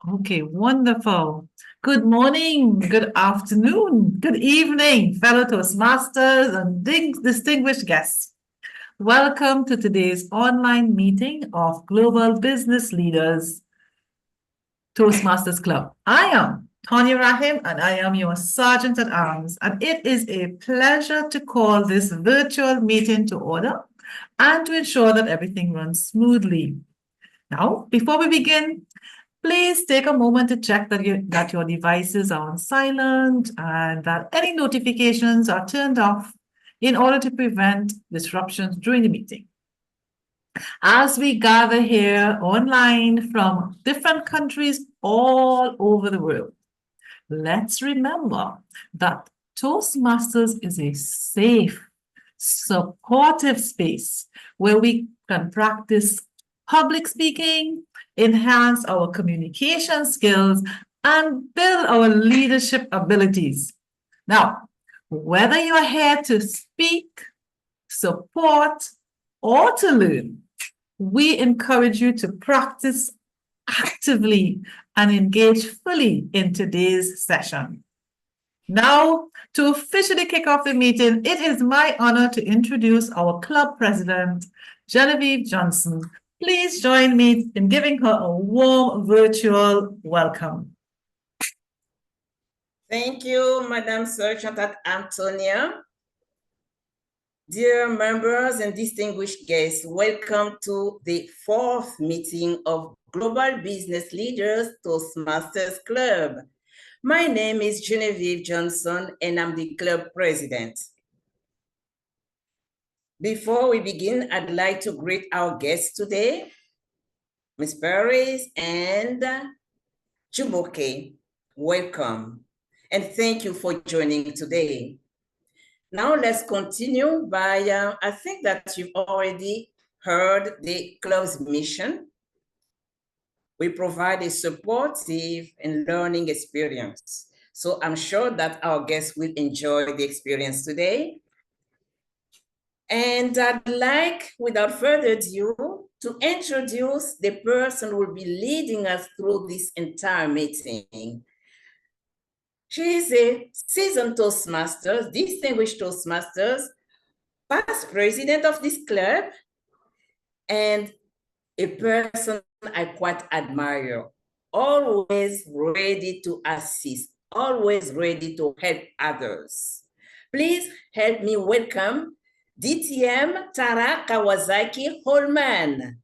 Okay, wonderful. Good morning, good afternoon, good evening, fellow Toastmasters and distinguished guests. Welcome to today's online meeting of Global Business Leaders Toastmasters Club. I am Tanya Rahim and I am your Sergeant at Arms, and it is a pleasure to call this virtual meeting to order and to ensure that everything runs smoothly. Now, before we begin, please take a moment to check that your devices are on silent and that any notifications are turned off in order to prevent disruptions during the meeting. As we gather here online from different countries all over the world, let's remember that Toastmasters is a safe, supportive space where we can practice public speaking, enhance our communication skills, and build our leadership abilities. Now, whether you're here to speak, support, or to learn, we encourage you to practice actively and engage fully in today's session. Now, to officially kick off the meeting, it is my honor to introduce our club president, Genevieve Johnson. Please join me in giving her a warm virtual welcome. Thank you, Madam Sergeant at Antonia. Dear members and distinguished guests, welcome to the fourth meeting of Global Business Leaders Toastmasters Club. My name is Genevieve Johnson and I'm the club president. Before we begin, I'd like to greet our guests today, Ms. Paris and Jumoke. Welcome and thank you for joining today. Now let's continue by, I think that you've already heard the club's mission. We provide a supportive and learning experience. So I'm sure that our guests will enjoy the experience today. And I'd like, without further ado, to introduce the person who will be leading us through this entire meeting. She is a seasoned Toastmaster, distinguished Toastmasters, past president of this club, and a person I quite admire, always ready to assist, always ready to help others. Please help me welcome DTM Tara Kawasaki Holman.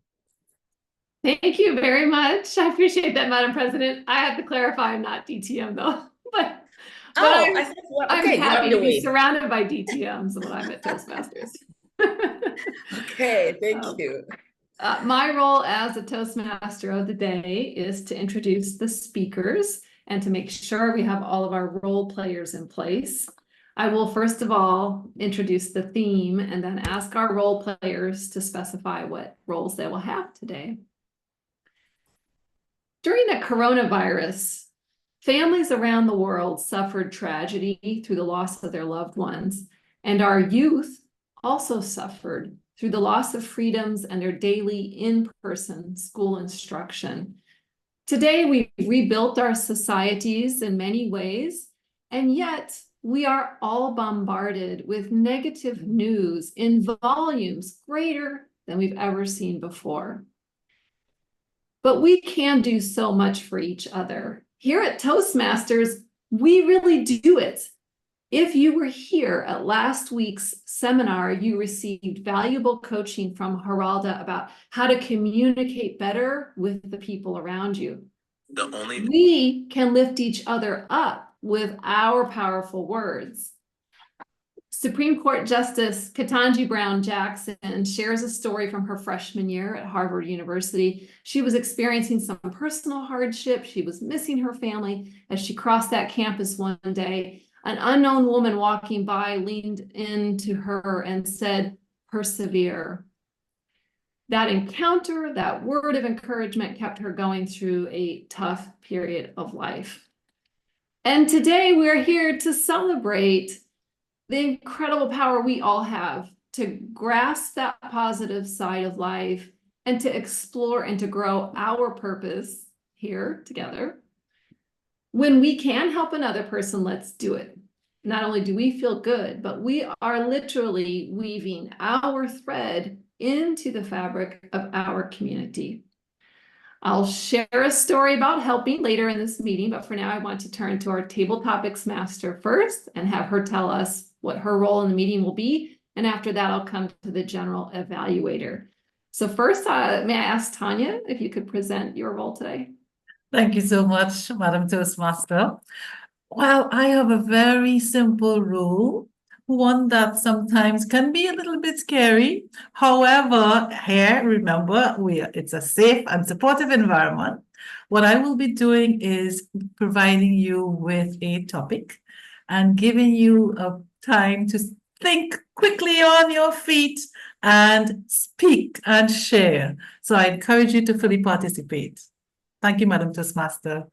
Thank you very much. I appreciate that, Madam President. I have to clarify I'm not DTM though. But I'm happy to be surrounded by DTMs when I'm at Toastmasters. Okay, thank you. My role as a Toastmaster of the day is to introduce the speakers and to make sure we have all of our role players in place. I will first of all introduce the theme and then ask our role players to specify what roles they will have today. During the coronavirus, families around the world suffered tragedy through the loss of their loved ones, and our youth also suffered through the loss of freedoms and their daily in-person school instruction. Today, we've rebuilt our societies in many ways, and yet we are all bombarded with negative news in volumes greater than we've ever seen before. But we can do so much for each other. Here at Toastmasters, we really do it. If you were here at last week's seminar, you received valuable coaching from Geralda about how to communicate better with the people around you. We can lift each other up with our powerful words. Supreme Court Justice Ketanji Brown Jackson shares a story from her freshman year at Harvard University. She was experiencing some personal hardship. She was missing her family. As she crossed that campus one day, an unknown woman walking by leaned into her and said, "Persevere." That encounter, that word of encouragement kept her going through a tough period of life. And today we're here to celebrate the incredible power we all have to grasp that positive side of life and to explore and to grow our purpose here together. When we can help another person, let's do it. Not only do we feel good, but we are literally weaving our thread into the fabric of our community. I'll share a story about helping later in this meeting, but for now I want to turn to our table topics master first and have her tell us what her role in the meeting will be. And after that, I'll come to the general evaluator. So first, may I ask Tanya if you could present your role today? Thank you so much, Madam Toastmaster. Well, I have a very simple rule, one that sometimes can be a little bit scary. However, here, remember, it's a safe and supportive environment. What I will be doing is providing you with a topic and giving you a time to think quickly on your feet and speak and share. So I encourage you to fully participate. Thank you, Madam Toastmaster.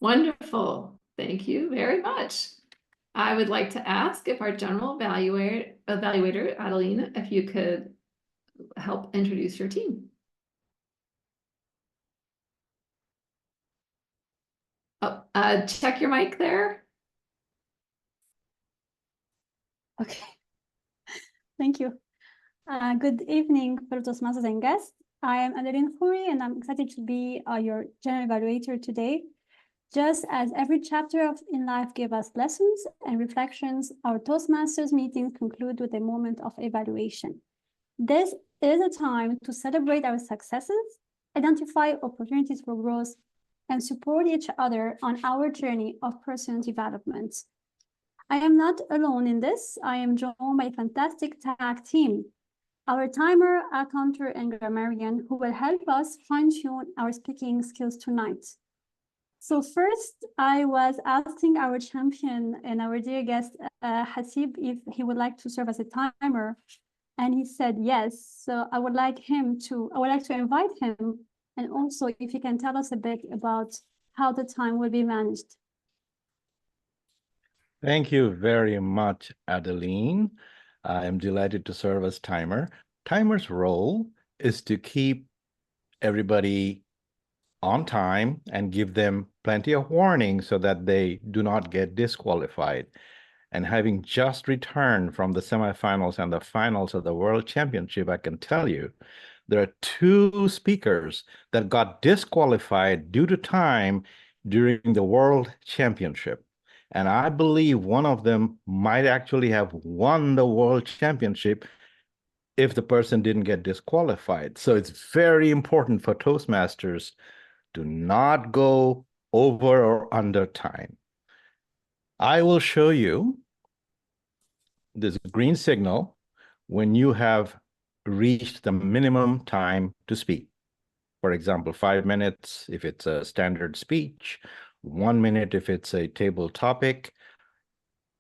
Wonderful. Thank you very much. I would like to ask if our general evaluator, Adeline, if you could help introduce your team. Oh, check your mic there. Okay. Thank you. Good evening, fellow Toastmasters and guests. I am Adeline Khoury, and I'm excited to be your general evaluator today. Just as every chapter in life gave us lessons and reflections, our Toastmasters meetings conclude with a moment of evaluation. This is a time to celebrate our successes, identify opportunities for growth, and support each other on our journey of personal development. I am not alone in this. I am joined by a fantastic tag team, our timer, our counter, and grammarian, who will help us fine-tune our speaking skills tonight. So first, I was asking our champion and our dear guest, Hasib, if he would like to serve as a timer, and he said yes. So I would like to invite him, and also if he can tell us a bit about how the time will be managed. Thank you very much, Adeline. I am delighted to serve as timer. Timer's role is to keep everybody on time and give them plenty of warning so that they do not get disqualified. And having just returned from the semifinals and the finals of the World Championship, I can tell you there are 2 speakers that got disqualified due to time during the World Championship. And I believe one of them might actually have won the World Championship if the person didn't get disqualified. So it's very important for Toastmasters to not go over or under time. I will show you this green signal when you have reached the minimum time to speak. For example, 5 minutes if it's a standard speech, 1 minute if it's a table topic,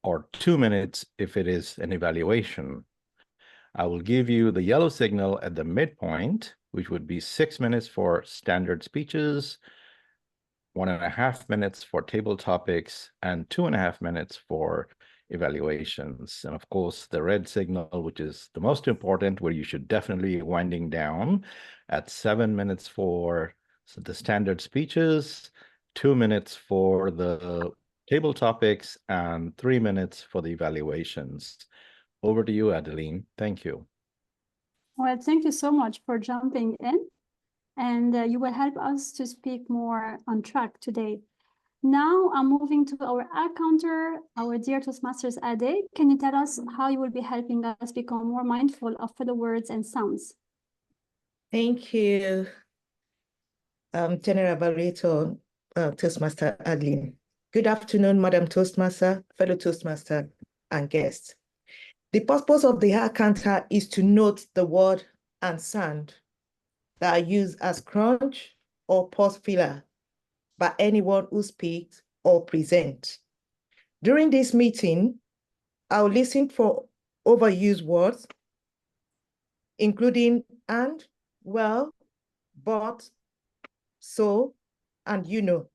or 2 minutes if it is an evaluation. I will give you the yellow signal at the midpoint, which would be 6 minutes for standard speeches, 1.5 minutes for table topics, and 2.5 minutes for evaluations. And of course, the red signal, which is the most important, where you should definitely be winding down at 7 minutes for the standard speeches, 2 minutes for the table topics, and 3 minutes for the evaluations. Over to you, Adeline. Thank you. Well, thank you so much for jumping in, and you will help us to speak more on track today. Now I'm moving to our ad counter, our dear Toastmasters Ade. Can you tell us how you will be helping us become more mindful of the words and sounds? Thank you, General Evaluator, Toastmaster Adeline. Good afternoon, Madam Toastmaster, fellow Toastmaster, and guests. The purpose of the ad counter is to note the word and sound that are used as crunch or pause filler by anyone who speaks or presents. During this meeting, I'll listen for overused words, including and, well, but, so, and you know.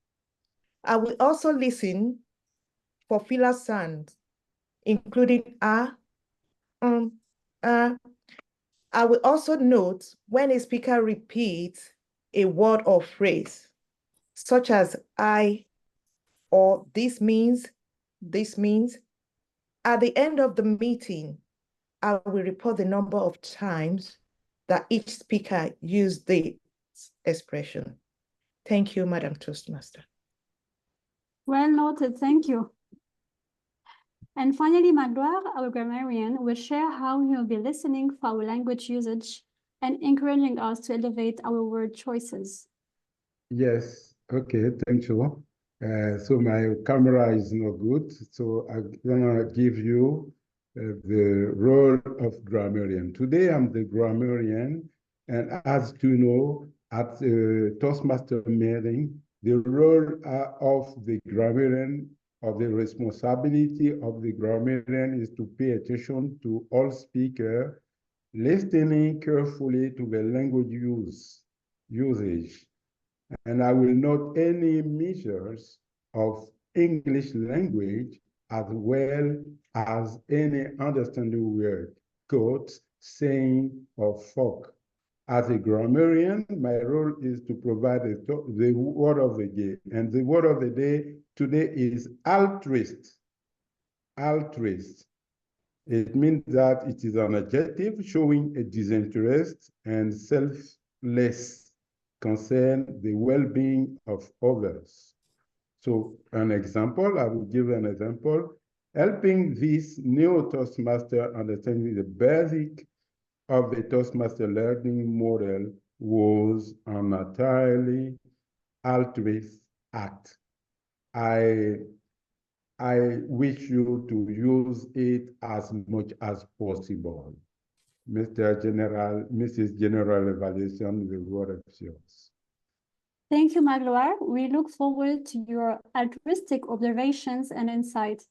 I will also listen for filler sounds, including and I will also note when a speaker repeats a word or phrase, such as I or this means, at the end of the meeting, I will report the number of times that each speaker used this expression. Thank you, Madam Toastmaster. Well noted, thank you. And finally, Magloire, our grammarian, will share how he will be listening for our language usage and encouraging us to elevate our word choices. Yes, okay, thank you. So my camera is not good, so I'm gonna give you the role of grammarian. Today I'm the grammarian, and as you know, at Toastmaster meeting, the role of the grammarian, or the responsibility of the grammarian, is to pay attention to all speakers, listening carefully to the language usage. And I will note any measures of English language as well as any understanding word, quotes, saying, or folk. As a grammarian, my role is to provide the word of the day. And the word of the day today is altruist. Altruist. It means that it is an adjective showing a disinterest and selfless concern the well-being of others. So an example, I will give an example. Helping this new Toastmaster understanding the basic of the Toastmaster learning model was an entirely altruist act. I wish you to use it as much as possible. Mrs. General Evaluation, the word is yours. Thank you, Magloire. We look forward to your altruistic observations and insights.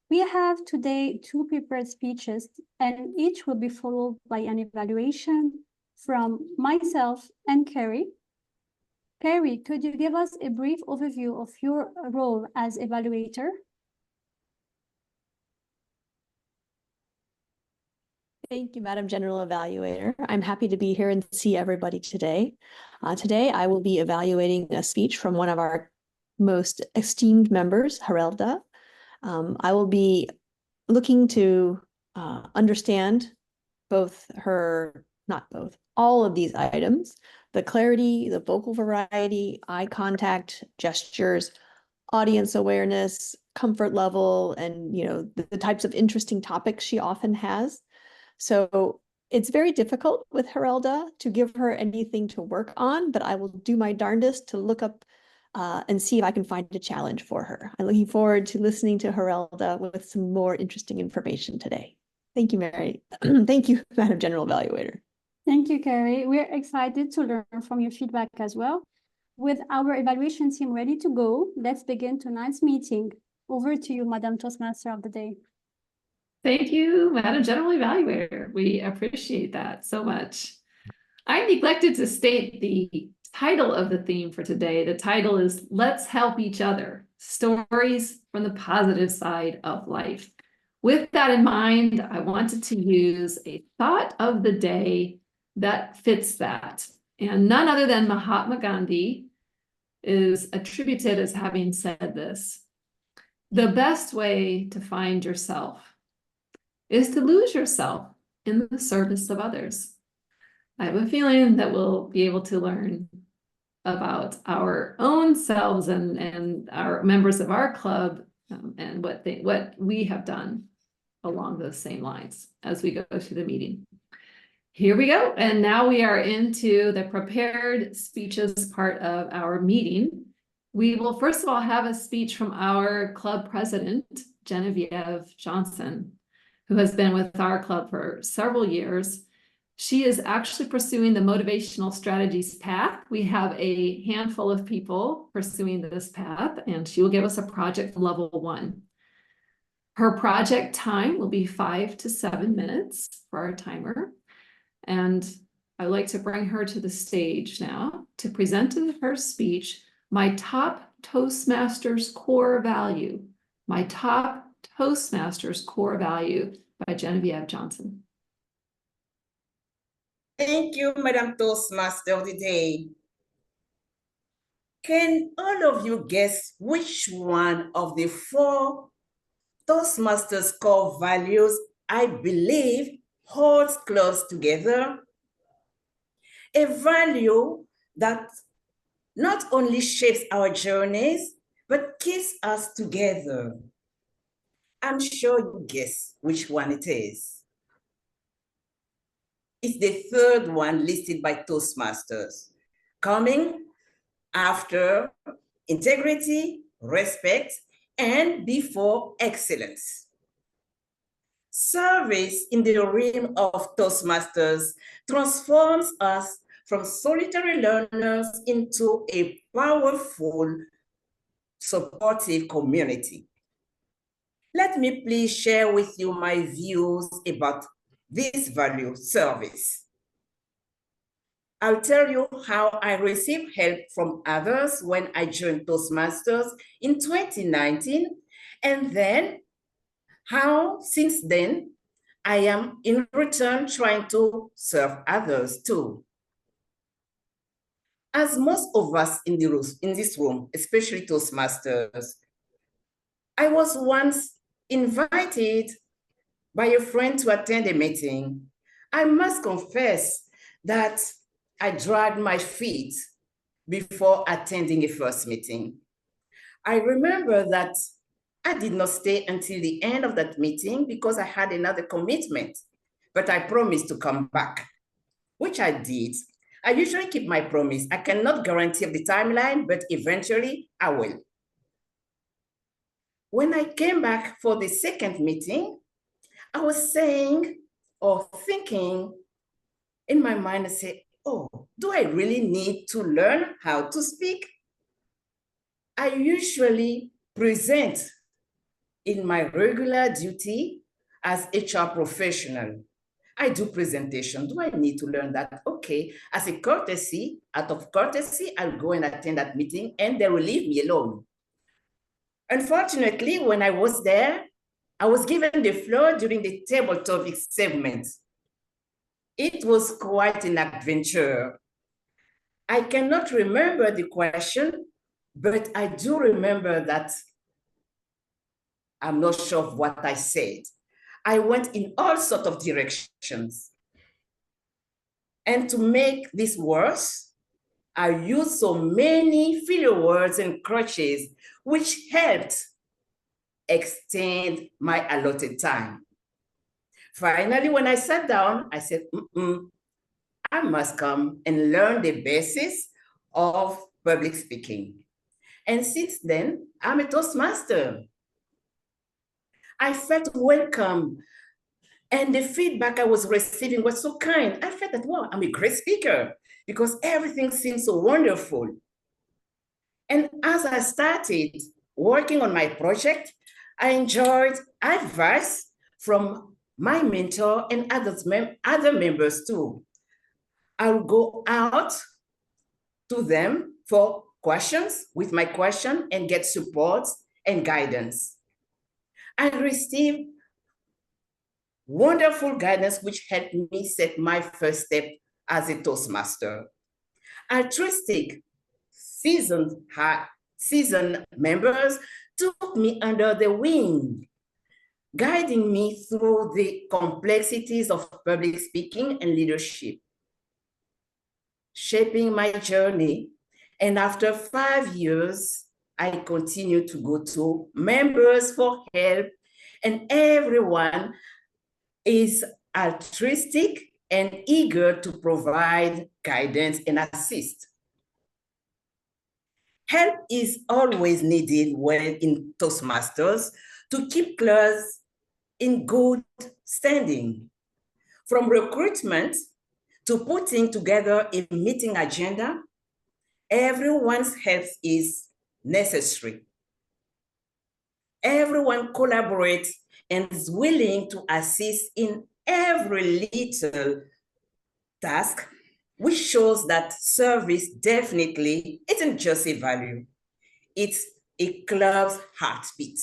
We have today 2 prepared speeches, and each will be followed by an evaluation from myself and Carrie. Carrie, could you give us a brief overview of your role as evaluator? Thank you, Madam General Evaluator. I'm happy to be here and see everybody today. Today, I will be evaluating a speech from one of our most esteemed members, Herelda. I will be looking to understand all of these items, the clarity, the vocal variety, eye contact, gestures, audience awareness, comfort level, and the types of interesting topics she often has. So it's very difficult with Herelda to give her anything to work on, but I will do my darndest to look up and see if I can find a challenge for her. I'm looking forward to listening to Herelda with some more interesting information today. Thank you, Mary. Thank you, Madam General Evaluator. Thank you, Carrie. We're excited to learn from your feedback as well. With our evaluation team ready to go, let's begin tonight's meeting. Over to you, Madam Toastmaster of the Day. Thank you, Madam General Evaluator. We appreciate that so much. I neglected to state the title of the theme for today. The title is Let's Help Each Other, Stories from the Positive Side of Life. With that in mind, I wanted to use a thought of the day that fits that. And none other than Mahatma Gandhi is attributed as having said this: the best way to find yourself is to lose yourself in the service of others. I have a feeling that we'll be able to learn about our own selves and our members of our club and what we have done along those same lines as we go through the meeting. Here we go. And now we are into the prepared speeches part of our meeting. We will first of all have a speech from our club president, Genevieve Johnson, who has been with our club for several years. She is actually pursuing the motivational strategies path. We have a handful of people pursuing this path, and she will give us a project from level 1. Her project time will be 5 to 7 minutes for our timer. And I'd like to bring her to the stage now to present her speech, My Top Toastmasters Core Value. My Top Toastmasters Core Value by Genevieve Johnson. Thank you, Madam Toastmaster of the day. Can all of you guess which one of the 4 Toastmasters core values I believe holds close together? A value that not only shapes our journeys, but keeps us together. I'm sure you guess which one it is. It's the 3rd one listed by Toastmasters, coming after integrity, respect, and before excellence. Service in the realm of Toastmasters transforms us from solitary learners into a powerful, supportive community. Let me please share with you my views about this value, service. I'll tell you how I received help from others when I joined Toastmasters in 2019, and then how since then I am in return trying to serve others too. As most of us in this room, especially Toastmasters, I was once invited by a friend to attend a meeting. I must confess that I dragged my feet before attending a first meeting. I remember that I did not stay until the end of that meeting because I had another commitment, but I promised to come back, which I did. I usually keep my promise. I cannot guarantee the timeline, but eventually I will. When I came back for the second meeting, I was saying or thinking in my mind, I said, oh, do I really need to learn how to speak? I usually present in my regular duty as HR professional. I do presentation. Do I need to learn that? Okay, as a courtesy, out of courtesy, I'll go and attend that meeting and they will leave me alone. Unfortunately, when I was there, I was given the floor during the table topic segment. It was quite an adventure. I cannot remember the question, but I do remember that I'm not sure of what I said. I went in all sorts of directions. And to make this worse, I used so many filler words and crutches, which helped extend my allotted time. Finally, when I sat down, I said, I must come and learn the basis of public speaking. And since then, I'm a Toastmaster. I felt welcome. And the feedback I was receiving was so kind. I felt that, wow, I'm a great speaker because everything seems so wonderful. And as I started working on my project, I enjoyed advice from my mentor and other members too. I'll go out to them for questions with my question and get support and guidance. I received wonderful guidance which helped me set my first step as a Toastmaster. Altruistic, seasoned members took me under the wing, guiding me through the complexities of public speaking and leadership, shaping my journey. And after 5 years, I continue to go to members for help, and everyone is altruistic and eager to provide guidance and assist. Help is always needed when in Toastmasters to keep class in good standing. From recruitment to putting together a meeting agenda, everyone's help is necessary. Everyone collaborates and is willing to assist in every little task, which shows that service definitely isn't just a value, it's a club's heartbeat.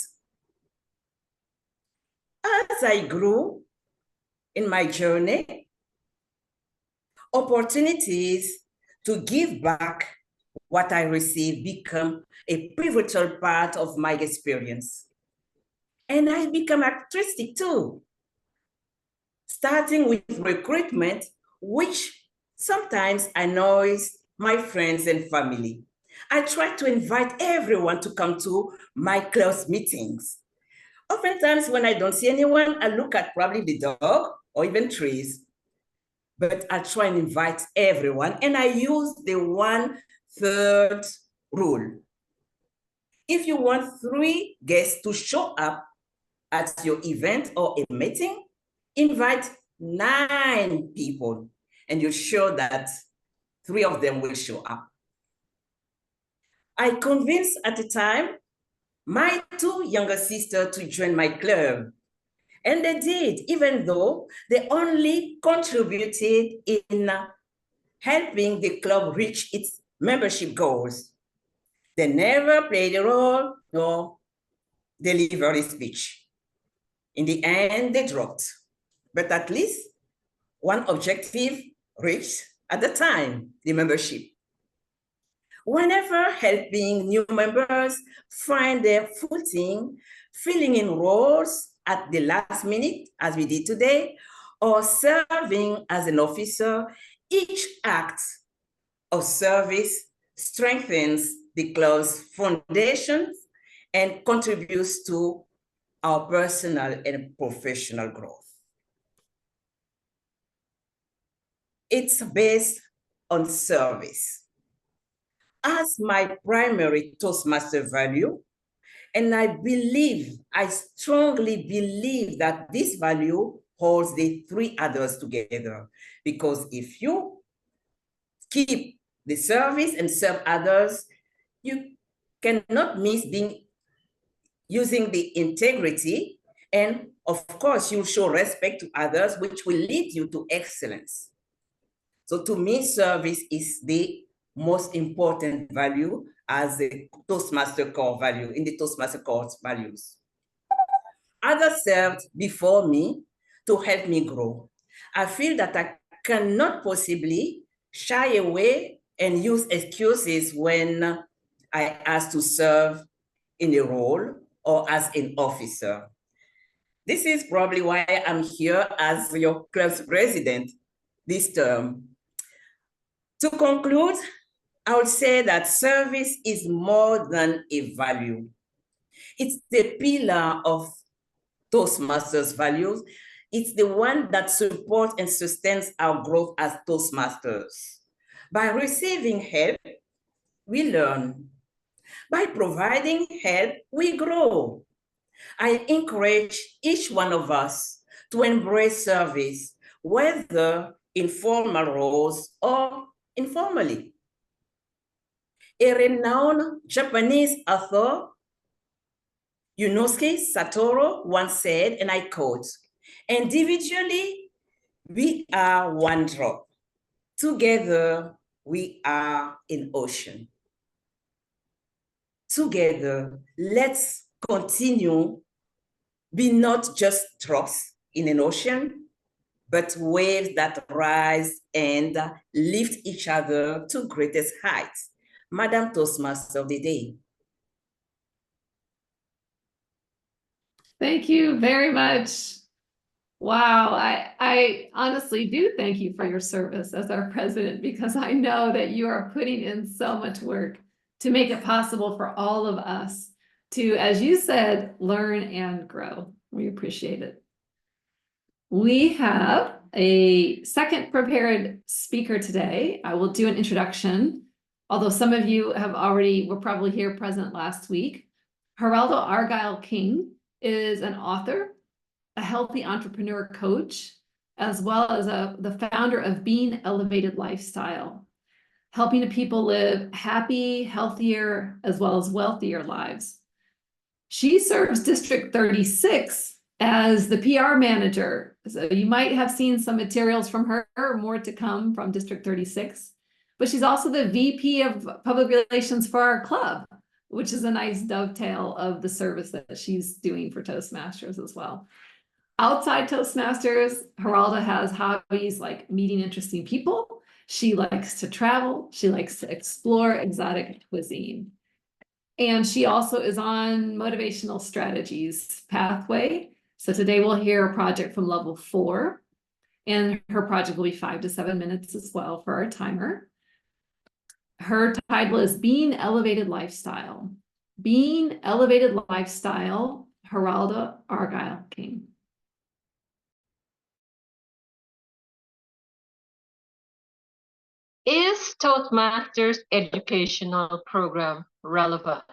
As I grew in my journey, Opportunities to give back what I receive become a pivotal part of my experience. And I become altruistic too, starting with recruitment, which sometimes annoys my friends and family. I try to invite everyone to come to my close meetings. Oftentimes when I don't see anyone, I look at probably the dog or even trees, but I try and invite everyone, and I use the 1/3 rule. If you want 3 guests to show up at your event or a meeting, invite 9 people, and you're sure that 3 of them will show up. I convinced at the time my 2 younger sisters to join my club. And they did, even though they only contributed in helping the club reach its membership goals. They never played a role nor delivered a speech. In the end, they dropped, but at least one objective reached at the time, the membership. Whenever helping new members find their footing, filling in roles at the last minute, as we did today, or serving as an officer, each act of service strengthens the club's foundations and contributes to our personal and professional growth. It's based on service as my primary Toastmaster value, and I strongly believe that this value holds the 3 others together, because if you keep the service and serve others, you cannot miss using the integrity, and of course you show respect to others, which will lead you to excellence. So to me, service is the most important value as the Toastmaster core value, in the Toastmaster core values. Others served before me to help me grow. I feel that I cannot possibly shy away and use excuses when I ask to serve in a role or as an officer. This is probably why I'm here as your club's president this term. To conclude, I would say that service is more than a value. It's the pillar of Toastmasters values. It's the one that supports and sustains our growth as Toastmasters. By receiving help, we learn. By providing help, we grow. I encourage each one of us to embrace service, whether in formal roles or informally. A renowned Japanese author, Yunosuke Satoru, once said, and I quote, "Individually, we are one drop. Together, we are an ocean." Together, let's continue, be not just drops in an ocean, but waves that rise and lift each other to greatest heights. Madam Toastmaster of the Day. Thank you very much. Wow, I honestly do thank you for your service as our president, because I know that you are putting in so much work to make it possible for all of us to, as you said, learn and grow. We appreciate it. We have a second prepared speaker today. I will do an introduction, although some of you were probably here present last week. Geraldo Argyle King is an author, a healthy entrepreneur coach, as well as the founder of Being Elevated Lifestyle, helping people live happy, healthier, as well as wealthier lives. She serves District 36 as the PR manager. So you might have seen some materials from her, more to come from District 36, but she's also the VP of Public Relations for our club, which is a nice dovetail of the service that she's doing for Toastmasters as well. Outside Toastmasters, Geraldo has hobbies like meeting interesting people She likes to travel. She likes to explore exotic cuisine. And she also is on motivational strategies pathway. So today we'll hear a project from level 4. And her project will be 5 to 7 minutes as well for our timer. Her title is Being Elevated Lifestyle. Being Elevated Lifestyle, Geralda Argyle King. Is Toastmasters educational program relevant?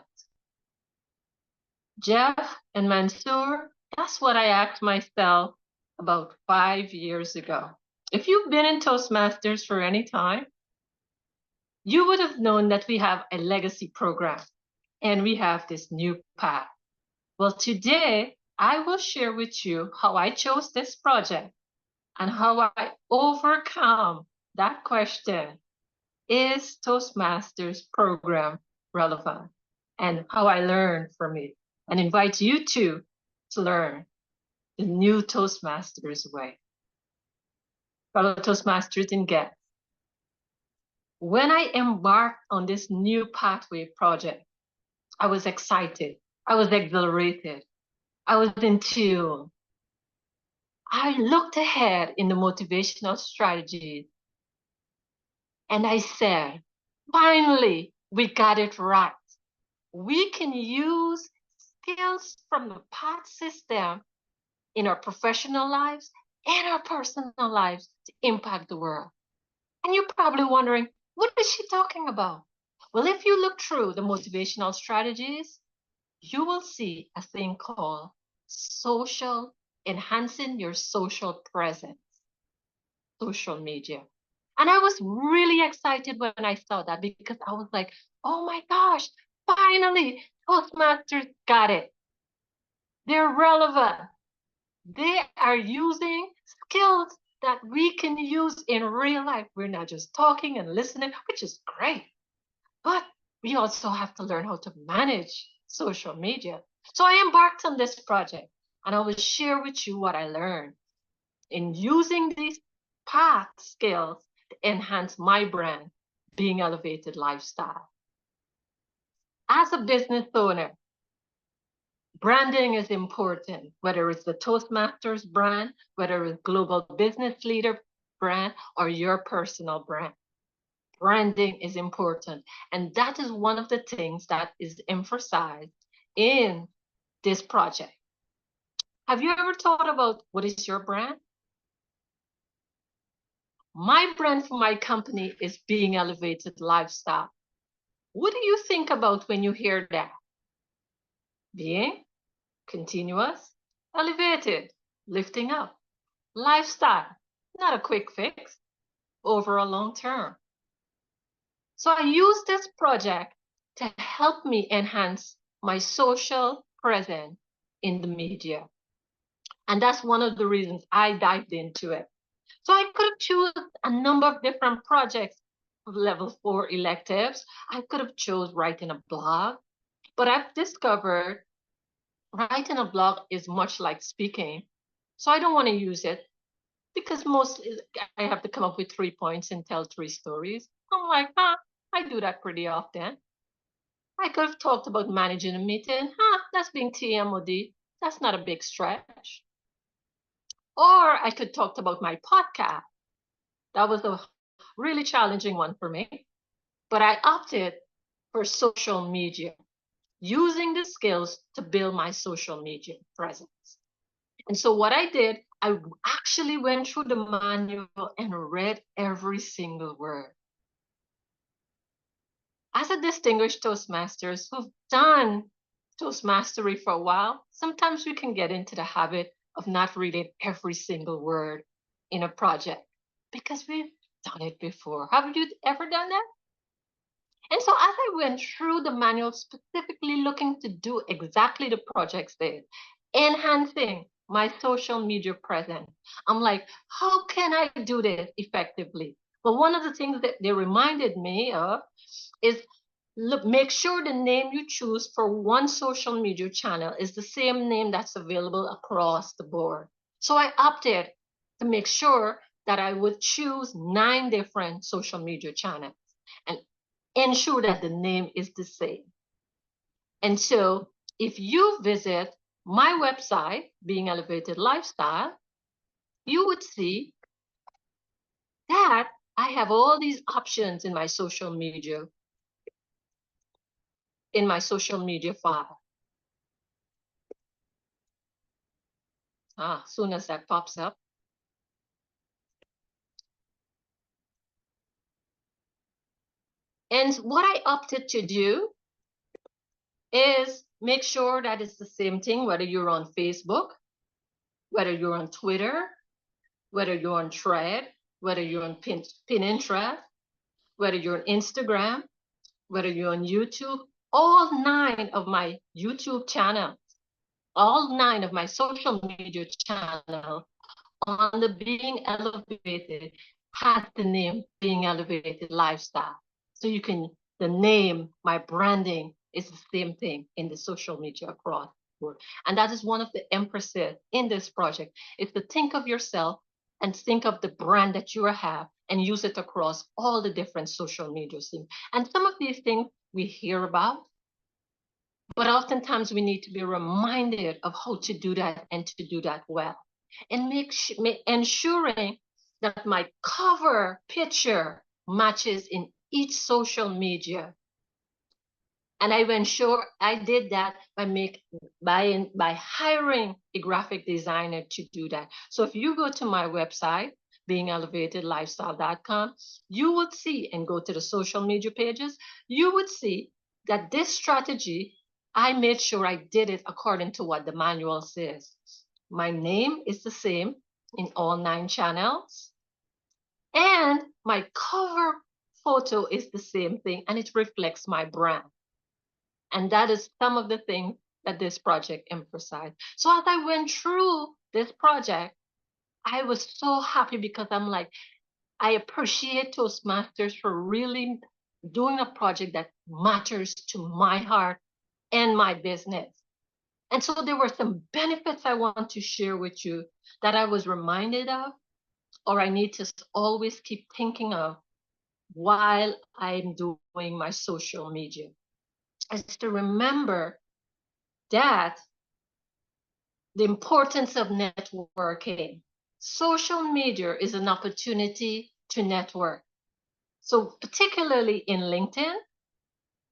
Jeff and Mansoor, that's what I asked myself about 5 years ago. If you've been in Toastmasters for any time, you would have known that we have a legacy program and we have this new path. Well, today I will share with you how I chose this project and how I overcome that question. Is Toastmasters program relevant? And how I learned from it, and invite you to learn the new Toastmasters way. Fellow Toastmasters and guests, when I embarked on this new pathway project, I was excited, I was exhilarated, I was in tune. I looked ahead in the motivational strategies and I said, finally, we got it right. We can use skills from the PATH system in our professional lives and our personal lives to impact the world. And you're probably wondering, what is she talking about? Well, if you look through the motivational strategies, you will see a thing called enhancing your social presence, social media. And I was really excited when I saw that because I was like, oh my gosh, finally, Toastmasters got it. They're relevant. They are using skills that we can use in real life. We're not just talking and listening, which is great. But we also have to learn how to manage social media. So I embarked on this project and I will share with you what I learned in using these path skills to enhance my brand, Being Elevated Lifestyle. As a business owner, branding is important, whether it's the Toastmasters brand, whether it's Global Business Leader brand, or your personal brand. Branding is important. And that is one of the things that is emphasized in this project. Have you ever thought about what is your brand? My brand for my company is Being Elevated Lifestyle. What do you think about when you hear that? Being continuous, elevated, lifting up, lifestyle, not a quick fix, over a long term. So I use this project to help me enhance my social presence in the media. And that's one of the reasons I dived into it. So I could have chosen a number of different projects of level 4 electives. I could have chose writing a blog, but I've discovered writing a blog is much like speaking. So I don't want to use it because mostly I have to come up with 3 points and tell 3 stories. I'm like, I do that pretty often. I could have talked about managing a meeting. That's being TMOD. That's not a big stretch. Or I could talk about my podcast. That was a really challenging one for me. But I opted for social media, using the skills to build my social media presence. And so what I did, I actually went through the manual and read every single word. As a distinguished Toastmasters who've done Toastmastery for a while, sometimes we can get into the habit of not reading every single word in a project because we've done it before. Have you ever done that? And so as I went through the manual, specifically looking to do exactly the projects there, enhancing my social media presence, I'm like, how can I do this effectively? Well, one of the things that they reminded me of is make sure the name you choose for one social media channel is the same name that's available across the board. So I opted to make sure that I would choose 9 different social media channels and ensure that the name is the same. And so if you visit my website, Being Elevated Lifestyle, you would see that I have all these options in my social media file. As soon as that pops up. And what I opted to do is make sure that it's the same thing, whether you're on Facebook, whether you're on Twitter, whether you're on Thread, whether you're on Pinterest, whether you're on Instagram, whether you're on YouTube, all 9 of my YouTube channels, all 9 of my social media channels on the Being Elevated has the name Being Elevated Lifestyle. So you can, the name, my branding is the same thing in the social media across the board. And that is one of the emphasis in this project, is to think of yourself and think of the brand that you have and use it across all the different social media things. And some of these things we hear about, but oftentimes we need to be reminded of how to do that and to do that well. And ensuring that my cover picture matches in each social media. And I ensure I did that by hiring a graphic designer to do that. So if you go to my website, beingelevatedlifestyle.com, you would see, and go to the social media pages, you would see that this strategy, I made sure I did it according to what the manual says. My name is the same in all 9 channels. And my cover photo is the same thing, and it reflects my brand. And that is some of the things that this project emphasized. So as I went through this project, I was so happy because I'm like, I appreciate Toastmasters for really doing a project that matters to my heart and my business. And so there were some benefits I want to share with you that I was reminded of, or I need to always keep thinking of while I'm doing my social media. Is to remember that the importance of networking. Social media is an opportunity to network. So particularly in LinkedIn,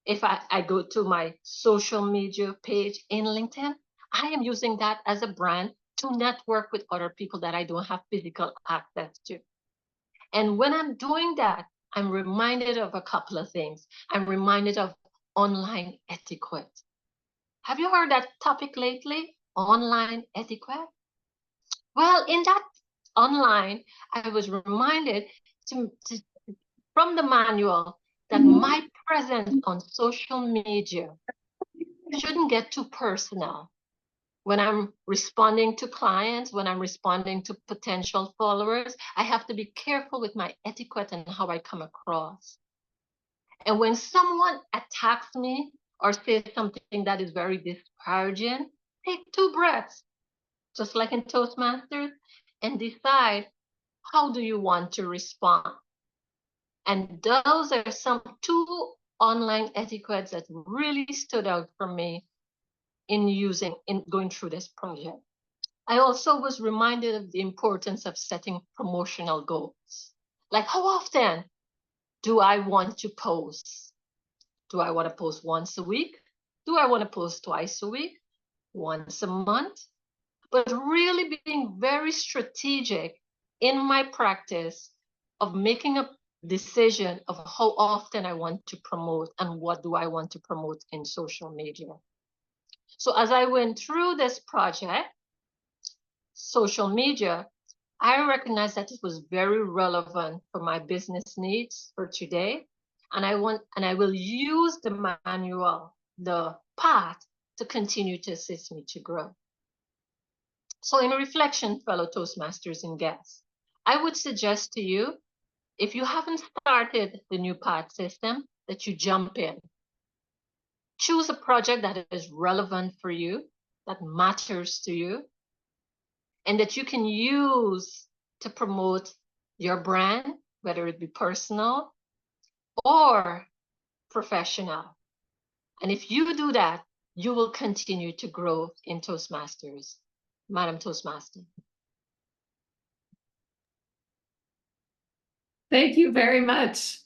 if I go to my social media page in LinkedIn, I am using that as a brand to network with other people that I don't have physical access to. And when I'm doing that, I'm reminded of a couple of things. I'm reminded of online etiquette. Have you heard that topic lately? Online etiquette? Well, in that online, I was reminded from the manual that my presence on social media shouldn't get too personal. When I'm responding to clients, when I'm responding to potential followers, I have to be careful with my etiquette and how I come across. And when someone attacks me or says something that is very disparaging, take 2 breaths, just like in Toastmasters, and decide, how do you want to respond? And those are some 2 online etiquettes that really stood out for me in going through this project. I also was reminded of the importance of setting promotional goals. Like, how often do I want to post? Do I want to post once a week? Do I want to post twice a week? Once a month? But really being very strategic in my practice of making a decision of how often I want to promote and what do I want to promote in social media. So as I went through this project, social media, I recognized that it was very relevant for my business needs for today. And I will use the manual, the path, to continue to assist me to grow. So in reflection, fellow Toastmasters and guests, I would suggest to you, if you haven't started the new path system, that you jump in. Choose a project that is relevant for you, that matters to you, and that you can use to promote your brand, whether it be personal or professional. And if you do that, you will continue to grow in Toastmasters, Madam Toastmaster. Thank you very much.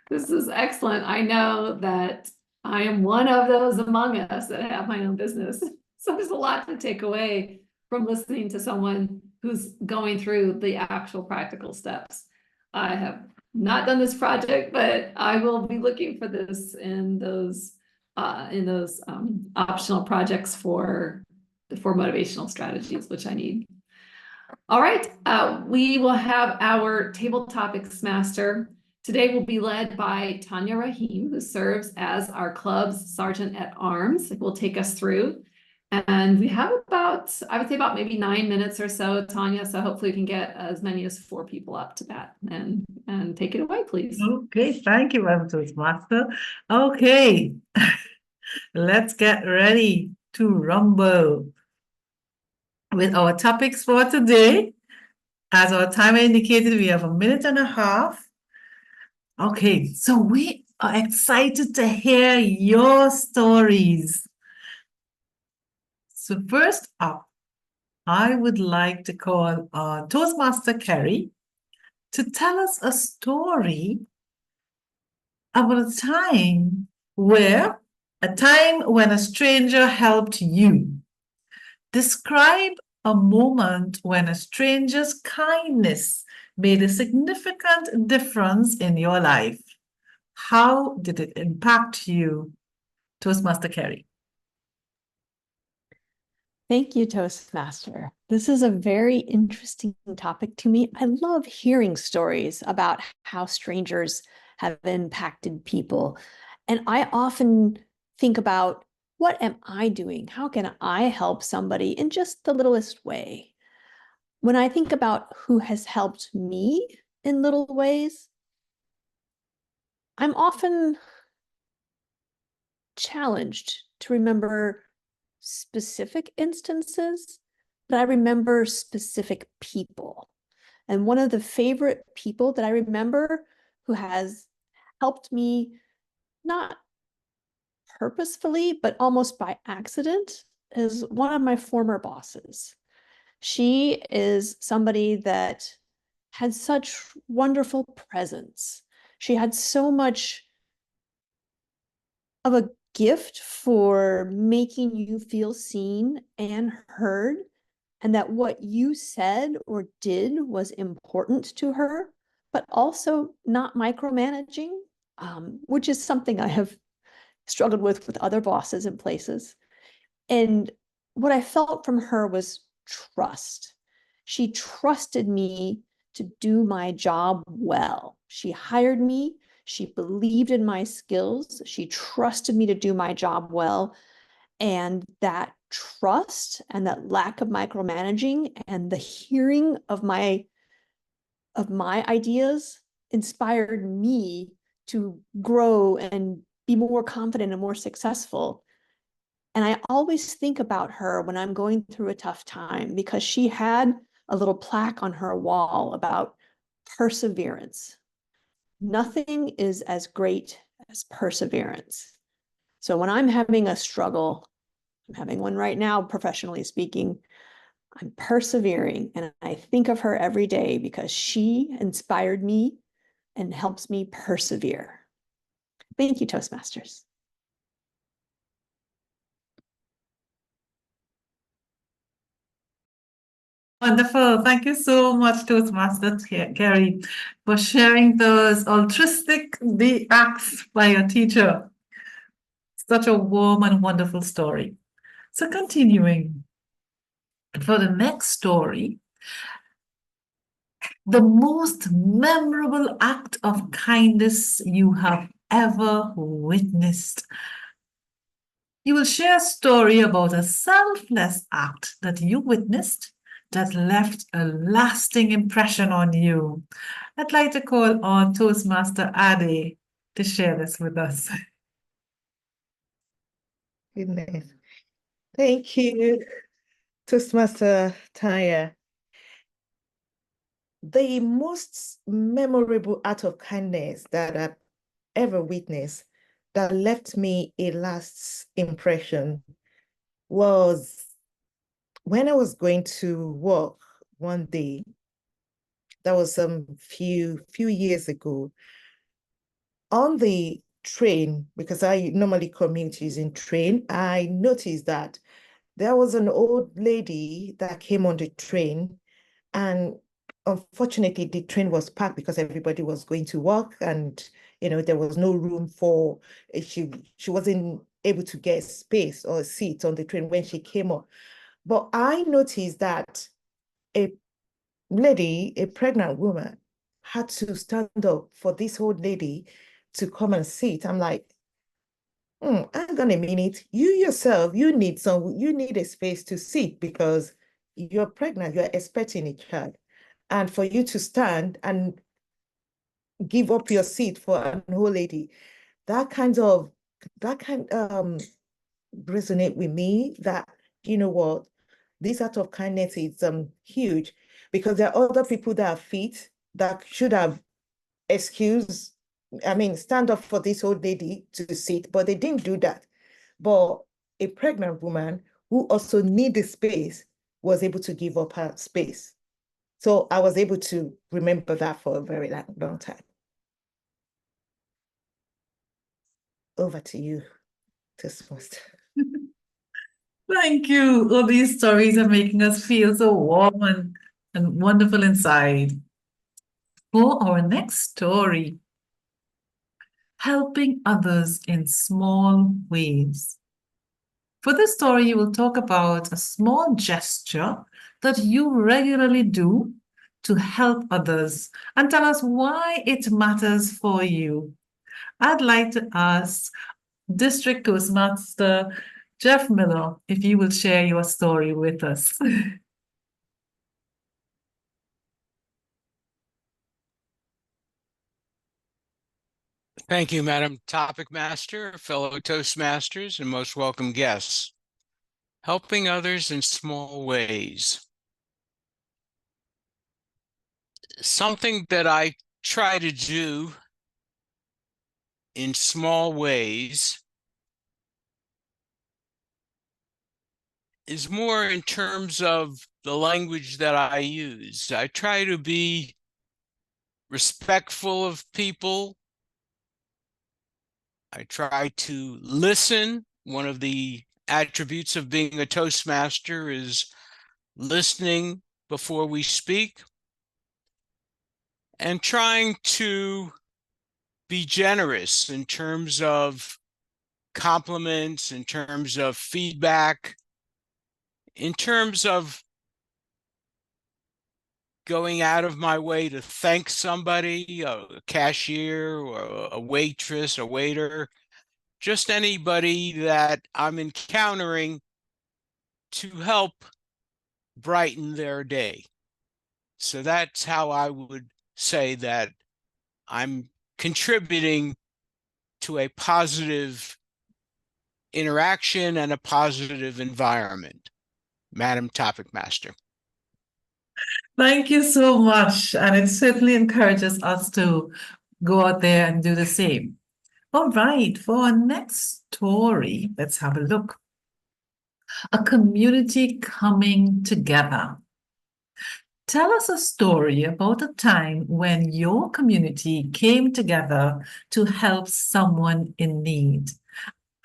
This is excellent. I know that I am one of those among us that have my own business. So there's a lot to take away from listening to someone who's going through the actual practical steps. I have not done this project, but I will be looking for this in those optional projects for motivational strategies, which I need. All right, we will have our table topics master. Today will be led by Tanya Rahim, who serves as our club's sergeant at arms. It will take us through. And we have about, I would say about maybe 9 minutes or so, Tanya. So hopefully we can get as many as 4 people up to that and take it away, please. Okay, thank you, Madam Toastmaster. Okay, let's get ready to rumble with our topics for today. As our timer indicated, we have 1.5 minutes. Okay, so we are excited to hear your stories. So first up, I would like to call on Toastmaster Kerry to tell us a story about a time when a stranger helped you. Describe a moment when a stranger's kindness made a significant difference in your life. How did it impact you, Toastmaster Kerry? Thank you, Toastmaster. This is a very interesting topic to me. I love hearing stories about how strangers have impacted people. And I often think about, what am I doing? How can I help somebody in just the littlest way? When I think about who has helped me in little ways, I'm often challenged to remember specific instances, but I remember specific people. And one of the favorite people that I remember who has helped me, not purposefully, but almost by accident, is one of my former bosses. She is somebody that had such wonderful presence. She had so much of a gift for making you feel seen and heard, and that what you said or did was important to her, but also not micromanaging, which is something I have struggled with other bosses in places. And what I felt from her was trust. She trusted me to do my job well. She hired me. She believed in my skills. She trusted me to do my job well. And that trust and that lack of micromanaging and the hearing of my ideas inspired me to grow and be more confident and more successful. And I always think about her when I'm going through a tough time, because she had a little plaque on her wall about perseverance. Nothing is as great as perseverance. So when I'm having a struggle, I'm having one right now, professionally speaking, I'm persevering, and I think of her every day because she inspired me and helps me persevere. Thank you, Toastmasters. Wonderful. Thank you so much, Toastmaster Kerry, for sharing those altruistic acts by your teacher. Such a warm and wonderful story. So continuing, for the next story, the most memorable act of kindness you have ever witnessed. You will share a story about a selfless act that you witnessed that left a lasting impression on you. I'd like to call on Toastmaster Ade to share this with us. Goodness. Thank you, Toastmaster Tanya. the most memorable act of kindness that I've ever witnessed that left me a last impression was when I was going to work one day. That was some few years ago. On the train, because I normally commute using train, I noticed that there was an old lady that came on the train, and unfortunately the train was packed because everybody was going to work, and there was no room for she wasn't able to get space or a seat on the train when she came up. But I noticed that a lady, a pregnant woman, had to stand up for this old lady to come and sit. I'm like, hang on a minute. You yourself, you need a space to sit because you're pregnant, you're expecting a child. And for you to stand and give up your seat for an old lady, that kind resonate with me that, you know what, this act of kindness is huge, because there are other people that are fit that should have stand up for this old lady to sit, but they didn't do that. But a pregnant woman who also needed space was able to give up her space. So I was able to remember that for a very long time. Over to you, Toastmaster. Thank you. All these stories are making us feel so warm and wonderful inside. For our next story, helping others in small ways. For this story, you will talk about a small gesture that you regularly do to help others and tell us why it matters for you. I'd like to ask District Toastmaster Jeff Miller if you will share your story with us. Thank you, Madam Topic Master, fellow Toastmasters, and most welcome guests. Helping others in small ways. Something that I try to do in small ways is more in terms of the language that I use. I try to be respectful of people. I try to listen. One of the attributes of being a Toastmaster is listening before we speak, and trying to be generous in terms of compliments, in terms of feedback, in terms of going out of my way to thank somebody, a cashier or a waitress, a waiter, just anybody that I'm encountering, to help brighten their day. So that's how I would say that I'm contributing to a positive interaction and a positive environment. Madam Topic Master. Thank you so much. And it certainly encourages us to go out there and do the same. All right, for our next story, let's have a look. A community coming together. Tell us a story about a time when your community came together to help someone in need.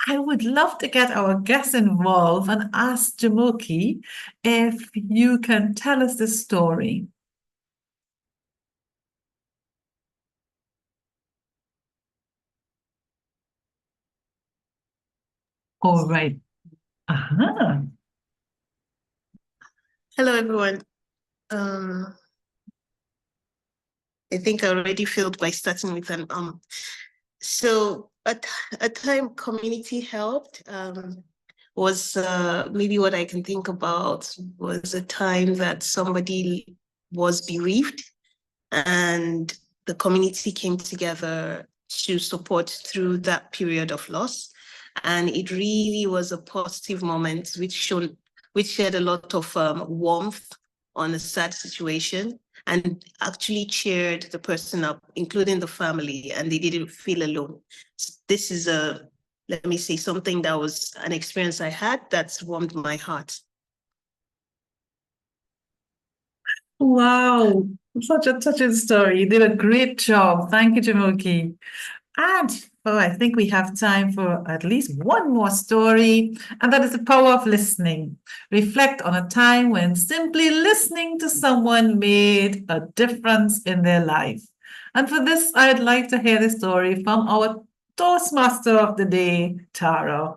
I would love to get our guests involved and ask Jamoki if you can tell us this story. All right. Hello, everyone. I think I already failed by starting with an So a time community helped was maybe what I can think about was a time that somebody was bereaved and the community came together to support through that period of loss. And it really was a positive moment which shed a lot of warmth on a sad situation. and actually cheered the person up, including the family, and they didn't feel alone. So this is let me say, something that was an experience I had that's warmed my heart. Wow, such a touching story. You did a great job. Thank you, Jamoki. And I think we have time for at least one more story, and that is the power of listening. Reflect on a time when simply listening to someone made a difference in their life. And for this, I'd like to hear the story from our Toastmaster of the day, Tara.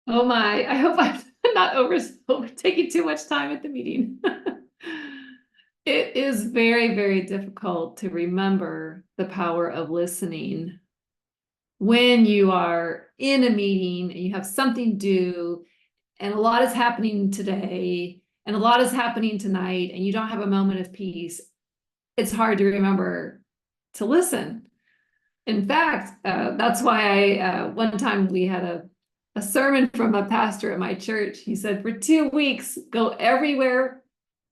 Oh my, I hope I'm not taking too much time at the meeting. It is very, very difficult to remember the power of listening when you are in a meeting and you have something due and a lot is happening today and a lot is happening tonight and you don't have a moment of peace. It's hard to remember to listen. In fact, that's why one time we had a sermon from a pastor at my church. He said, for 2 weeks, go everywhere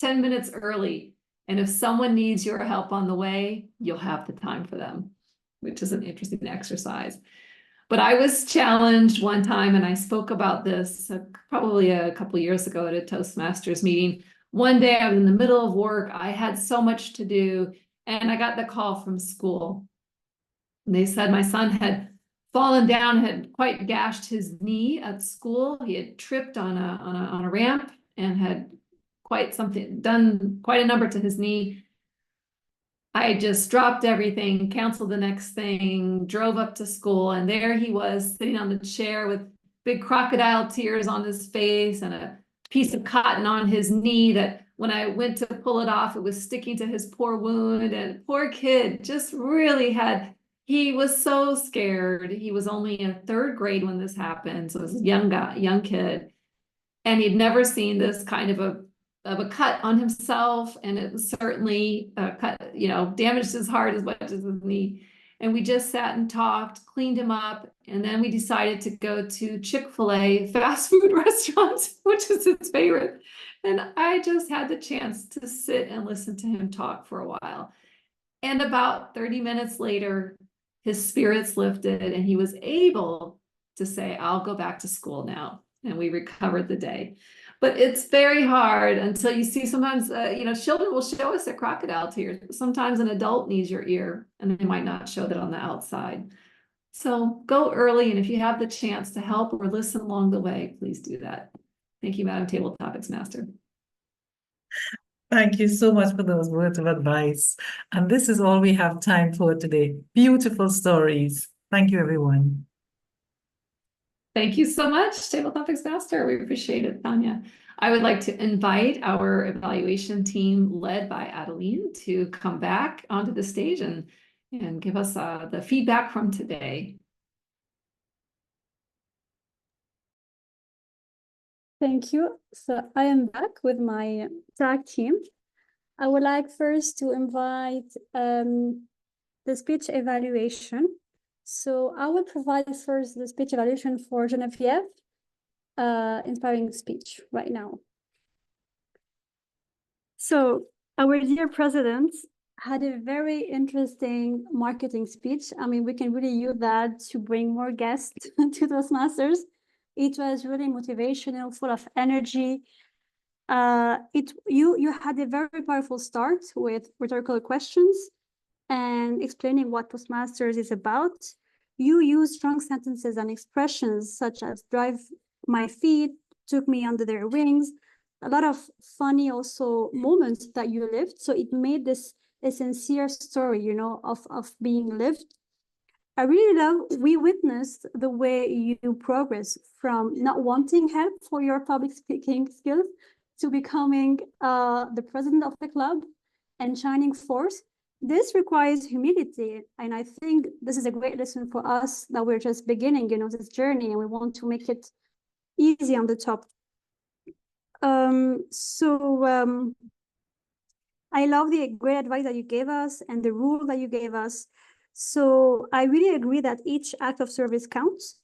10 minutes early. And if someone needs your help on the way, you'll have the time for them, which is an interesting exercise. But I was challenged one time, and I spoke about this probably a couple of years ago at a Toastmasters meeting. One day I was in the middle of work. I had so much to do, and I got the call from school. And they said my son had fallen down, had quite gashed his knee at school. He had tripped on a ramp and had done quite a number to his knee. I just dropped everything, canceled the next thing, drove up to school, and there he was sitting on the chair with big crocodile tears on his face and a piece of cotton on his knee that when I went to pull it off, it was sticking to his poor wound. And poor kid just really he was so scared. He was only in 3rd grade when this happened. So it was a young kid. And he'd never seen this kind of a cut on himself. And it was certainly damaged his heart as much as his knee. And we just sat and talked, cleaned him up. And then we decided to go to Chick-fil-A fast food restaurant, which is his favorite. And I just had the chance to sit and listen to him talk for a while. And about 30 minutes later, his spirits lifted and he was able to say, I'll go back to school now. And we recovered the day. But it's very hard until you see sometimes, children will show us their crocodile tears. Sometimes an adult needs your ear and they might not show that on the outside. So go early. And if you have the chance to help or listen along the way, please do that. Thank you, Madam Table Topics Master. Thank you so much for those words of advice. And this is all we have time for today. Beautiful stories. Thank you, everyone. Thank you so much, Table Topics Master. We appreciate it, Tanya. I would like to invite our evaluation team led by Adeline to come back onto the stage and give us the feedback from today. Thank you. So I am back with my tag team. I would like first to invite the speech evaluation. So I will provide first the speech evaluation for Geneviève, inspiring speech right now. So our dear president had a very interesting marketing speech. I mean, we can really use that to bring more guests to Toastmasters. It was really motivational, full of energy. You had a very powerful start with rhetorical questions and explaining what Toastmasters is about. You use strong sentences and expressions such as drive my feet, took me under their wings, a lot of funny also moments that you lived. So it made this a sincere story, of being lived. I really love, we witnessed the way you progress from not wanting help for your public speaking skills to becoming the president of the club and shining force. This requires humility. And I think this is a great lesson for us that we're just beginning, this journey, and we want to make it easy on the top. I love the great advice that you gave us and the rule that you gave us. So I really agree that each act of service counts.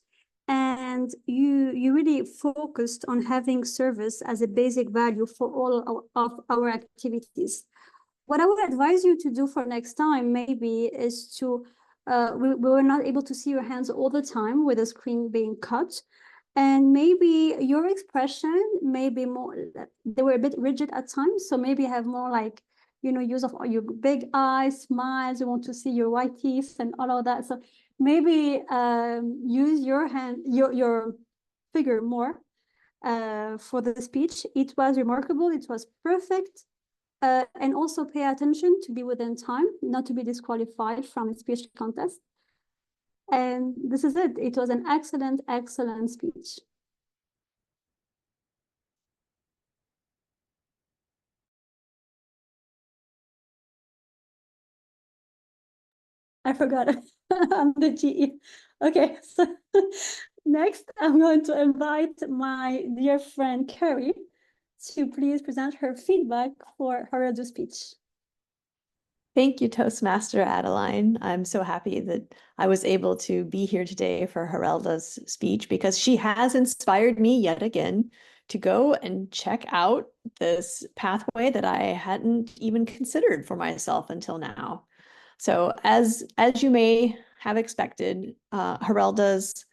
and you really focused on having service as a basic value for all of our activities. What I would advise you to do for next time maybe is to, we were not able to see your hands all the time with the screen being cut. And maybe your expression may be more, they were a bit rigid at times. So maybe have more like, you know, use of your big eyes, smiles, you want to see your white teeth and all of that. So maybe use your hand, your figure more for the speech. It was remarkable, it was perfect. And also pay attention to be within time, not to be disqualified from a speech contest. And this is it. It was an excellent, excellent speech. I forgot it. I'm the GE. Okay, so next I'm going to invite my dear friend Carrie to please present her feedback for her other speech. Thank you, Toastmaster Adeline. I'm so happy that I was able to be here today for Herelda's speech because she has inspired me yet again to go and check out this pathway that I hadn't even considered for myself until now. So as you may have expected, Herelda's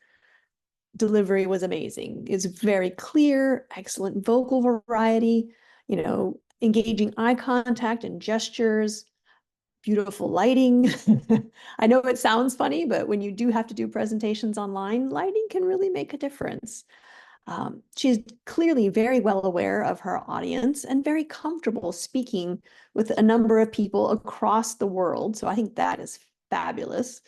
delivery was amazing. It's very clear, excellent vocal variety, you know, engaging eye contact and gestures, beautiful lighting. I know it sounds funny, but when you do have to do presentations online, lighting can really make a difference. She's clearly very well aware of her audience and very comfortable speaking with a number of people across the world. So I think that is fabulous.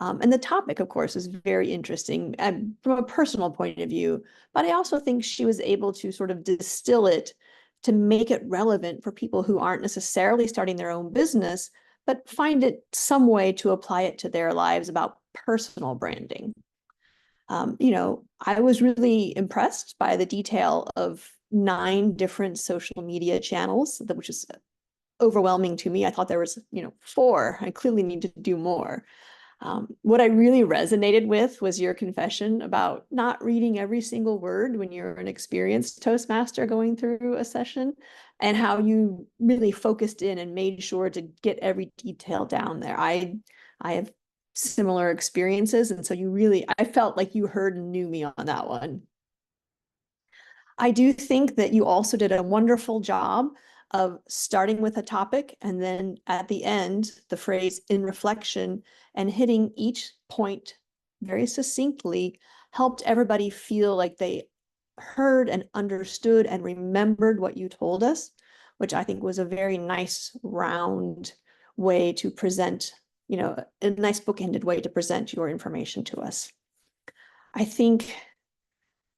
And the topic, of course, is very interesting from a personal point of view, but I also think she was able to sort of distill it to make it relevant for people who aren't necessarily starting their own business, but find it some way to apply it to their lives about personal branding. You know, I was really impressed by the detail of 9 different social media channels, which is overwhelming to me. I thought there was, 4. I clearly need to do more. What I really resonated with was your confession about not reading every single word when you're an experienced Toastmaster going through a session, and how you really focused in and made sure to get every detail down there. I have similar experiences, and so I felt like you heard and knew me on that one. I do think that you also did a wonderful job of starting with a topic and then at the end, the phrase "in reflection" and hitting each point very succinctly helped everybody feel like they heard and understood and remembered what you told us, which I think was a very nice round way to present, a nice bookended way to present your information to us. I think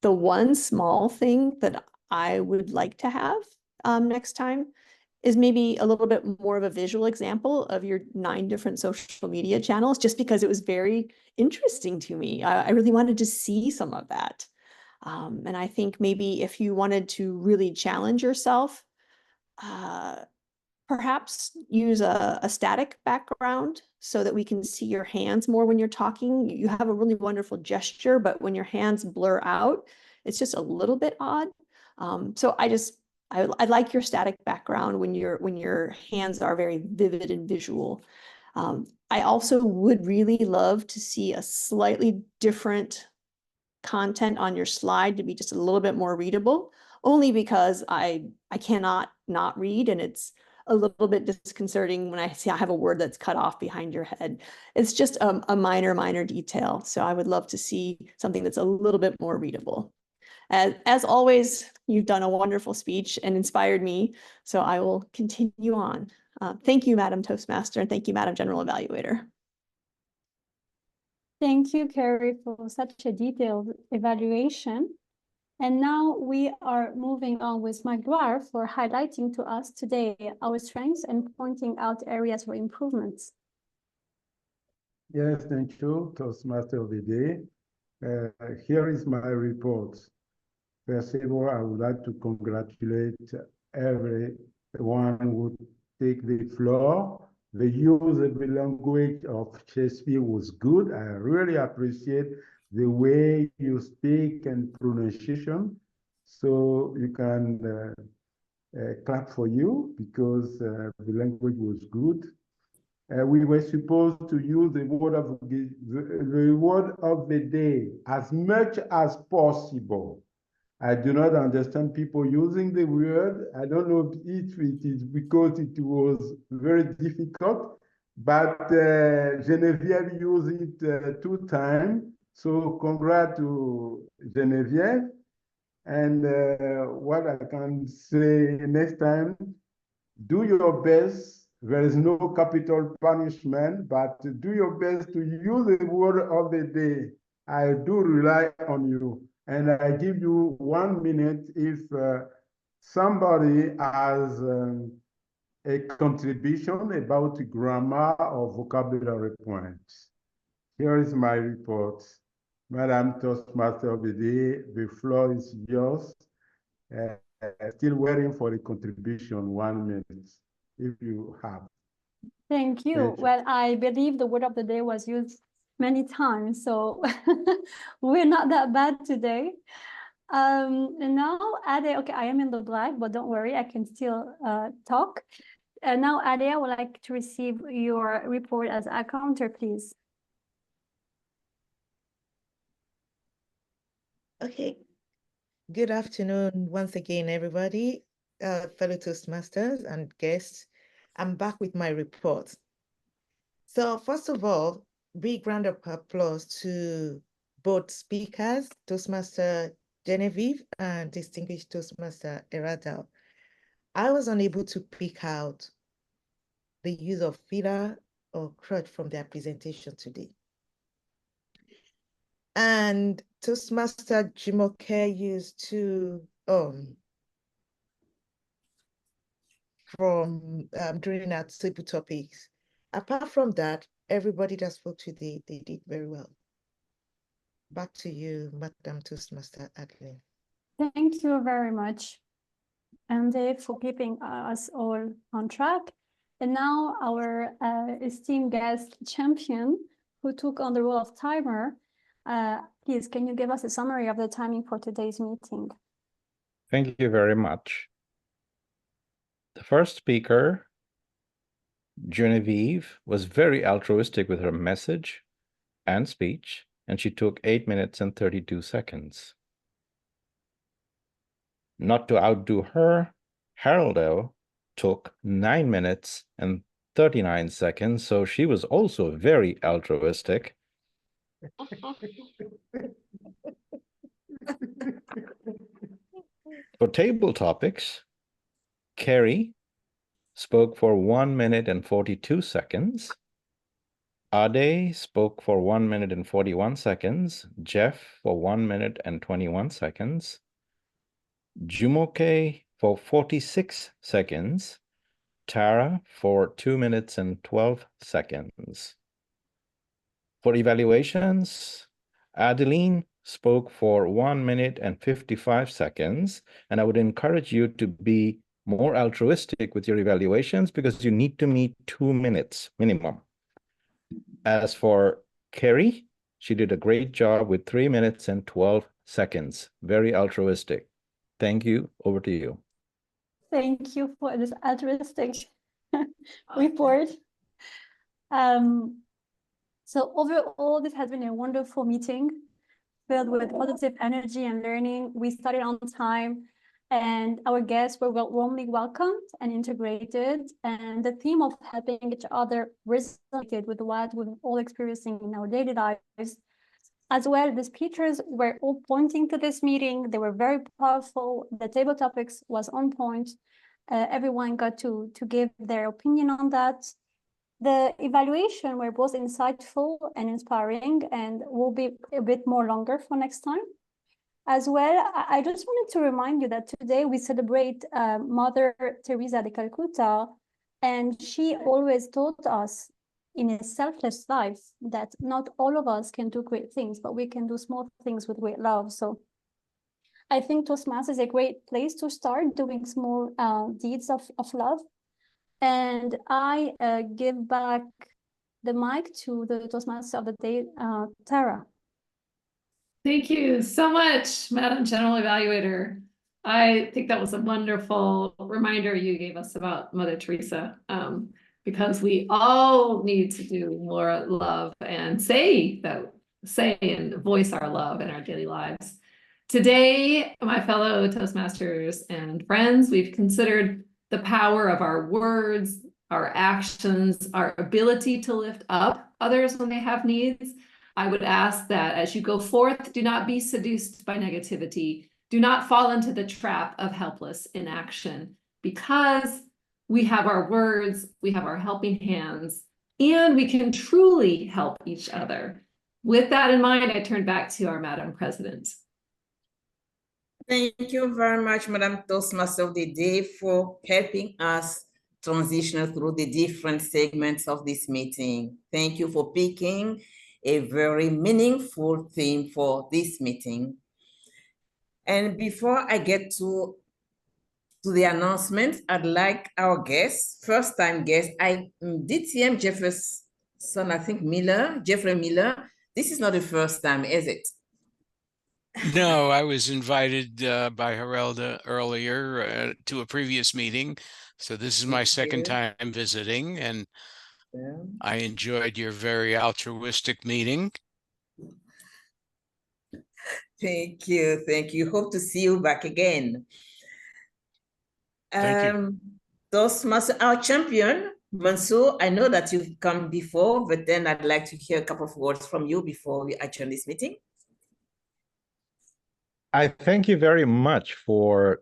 the one small thing that I would like to have next time is maybe a little bit more of a visual example of your 9 different social media channels, just because it was very interesting to me. I really wanted to see some of that. And I think maybe if you wanted to really challenge yourself, perhaps use a static background so that we can see your hands more when you're talking. You have a really wonderful gesture, but when your hands blur out, it's just a little bit odd. So I like your static background when your hands are very vivid and visual. I also would really love to see a slightly different content on your slide to be just a little bit more readable, only because I cannot not read, and it's a little bit disconcerting when I see I have a word that's cut off behind your head. It's just a minor detail. So I would love to see something that's a little bit more readable. As always, you've done a wonderful speech and inspired me, so I will continue on. Thank you, Madam Toastmaster, and thank you, Madam General Evaluator. Thank you, Carrie, for such a detailed evaluation. And now we are moving on with Magloire for highlighting to us today our strengths and pointing out areas for improvements. Yes, thank you, Toastmaster of the day. Here is my report. First of all, I would like to congratulate everyone who take the floor. The use of the language of Shakespeare was good. I really appreciate the way you speak and pronunciation. So you can clap for you because the language was good. We were supposed to use the word of the word of the day as much as possible. I do not understand people using the word. I don't know if it is because it was very difficult, but Geneviève used it 2 times. So congrats to Geneviève. And what I can say next time, do your best. There is no capital punishment, but do your best to use the word of the day. I do rely on you. And I give you 1 minute if somebody has a contribution about grammar or vocabulary points. Here is my report. Madam Toastmaster of the day, the floor is yours. Still waiting for the contribution, 1 minute, if you have. Thank you. Well, I believe the word of the day was used many times, so we're not that bad today. And now, Ade, okay, I am in the black, but don't worry, I can still talk. And now, Ade, I would like to receive your report as a counter, please. Okay. Good afternoon once again, everybody, fellow Toastmasters and guests. I'm back with my report. So first of all, big round of applause to both speakers, Toastmaster Genevieve and distinguished Toastmaster Eradal. I was unable to pick out the use of filler or crutch from their presentation today. And Toastmaster Jumoke used to from during our table topics. Apart from that, everybody that spoke today, they did very well. Back to you, Madam Toastmaster Adeline. Thank you very much, Andy, for keeping us all on track. And now our esteemed guest champion, who took on the role of timer, please, can you give us a summary of the timing for today's meeting? Thank you very much. The first speaker, Genevieve, was very altruistic with her message and speech, and she took 8 minutes and 32 seconds. Not to outdo her, Haroldo took 9 minutes and 39 seconds, so she was also very altruistic. For table topics, Carrie spoke for 1 minute and 42 seconds. Ade spoke for 1 minute and 41 seconds. Jeff for 1 minute and 21 seconds. Jumoke for 46 seconds. Tara for 2 minutes and 12 seconds. For evaluations, Adeline spoke for 1 minute and 55 seconds, and I would encourage you to be more altruistic with your evaluations because you need to meet 2 minutes minimum. As for Carrie, she did a great job with 3 minutes and 12 seconds. Very altruistic. Thank you. Over to you. Thank you for this altruistic report. So overall, this has been a wonderful meeting filled with positive energy and learning. We started on time and our guests were warmly welcomed and integrated. And the theme of helping each other resonated with what we're all experiencing in our daily lives. As well, the speakers were all pointing to this meeting. They were very powerful. The table topics was on point. Everyone got to give their opinion on that. The evaluation were both insightful and inspiring and will be a bit more longer for next time. As well, I just wanted to remind you that today we celebrate Mother Teresa de Calcutta, and she always taught us in a selfless life that not all of us can do great things, but we can do small things with great love. So I think Toastmasters is a great place to start doing small deeds of love. And I give back the mic to the Toastmaster of the day, Tara. Thank you so much, Madam General Evaluator. I think that was a wonderful reminder you gave us about Mother Teresa, because we all need to do more love and say and voice our love in our daily lives. Today, my fellow Toastmasters and friends, we've considered the power of our words, our actions, our ability to lift up others when they have needs. I would ask that as you go forth, do not be seduced by negativity. Do not fall into the trap of helpless inaction, because we have our words, we have our helping hands, and we can truly help each other. With that in mind, I turn back to our Madam President. Thank you very much, Madam Toastmaster of the Day, for helping us transition through the different segments of this meeting. Thank you for picking a very meaningful theme for this meeting. And before I get to the announcement, I'd like our guest, first-time guest, DTM Jefferson, I think Jeffrey Miller. This is not the first time, is it? No, I was invited by Herelda earlier to a previous meeting. So this is my second time visiting, and I enjoyed your very altruistic meeting. Thank you. Thank you. Hope to see you back again. Thank you. Toastmaster, our champion, Mansour, I know that you've come before, but then I'd like to hear a couple of words from you before we adjourn this meeting. I thank you very much for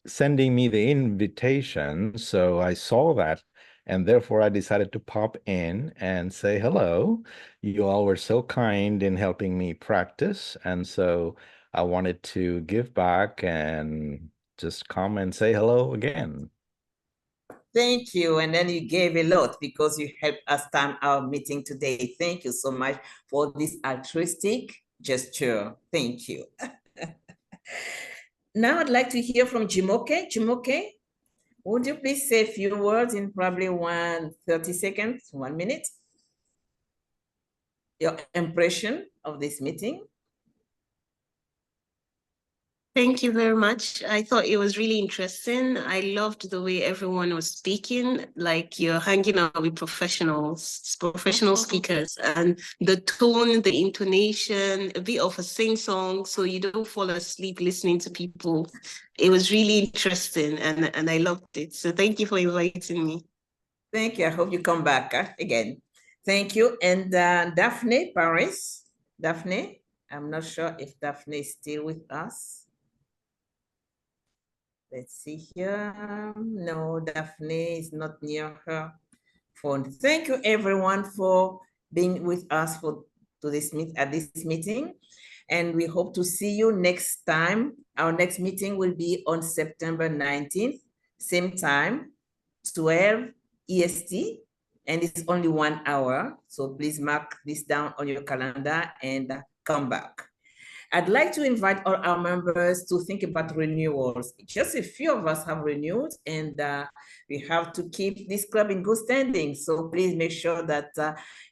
sending me the invitation. So I saw that, and therefore I decided to pop in and say hello. You all were so kind in helping me practice, and so I wanted to give back and just come and say hello again. Thank you. And then you gave a lot because you helped us time our meeting today. Thank you so much for this altruistic gesture. Thank you. Now I'd like to hear from Jimoke. Jimoke, would you please say a few words in probably 30 seconds, 1 minute? Your impression of this meeting? Thank you very much. I thought it was really interesting. I loved the way everyone was speaking, like you're hanging out with professional speakers, and the tone, the intonation, a bit of a sing-song, so you don't fall asleep listening to people. It was really interesting, and I loved it. So thank you for inviting me. Thank you. I hope you come back again. Thank you. And Daphne Paris. Daphne, I'm not sure if Daphne is still with us. Let's see here. No, Daphne is not near her phone. Thank you everyone for being with us at this meeting. And we hope to see you next time. Our next meeting will be on September 19th, same time, 12 EST, and it's only 1 hour. So please mark this down on your calendar and come back. I'd like to invite all our members to think about renewals. Just a few of us have renewed, and we have to keep this club in good standing. So please make sure that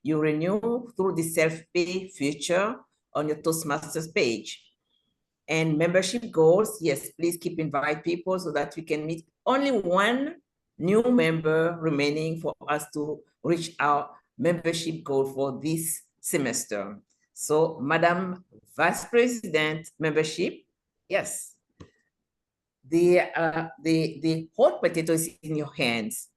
you renew through the self-pay feature on your Toastmasters page. And membership goals, yes, please keep invite people so that we can meet only 1 new member remaining for us to reach our membership goal for this semester. So, Madam Vice President, membership, yes. The hot potato is in your hands.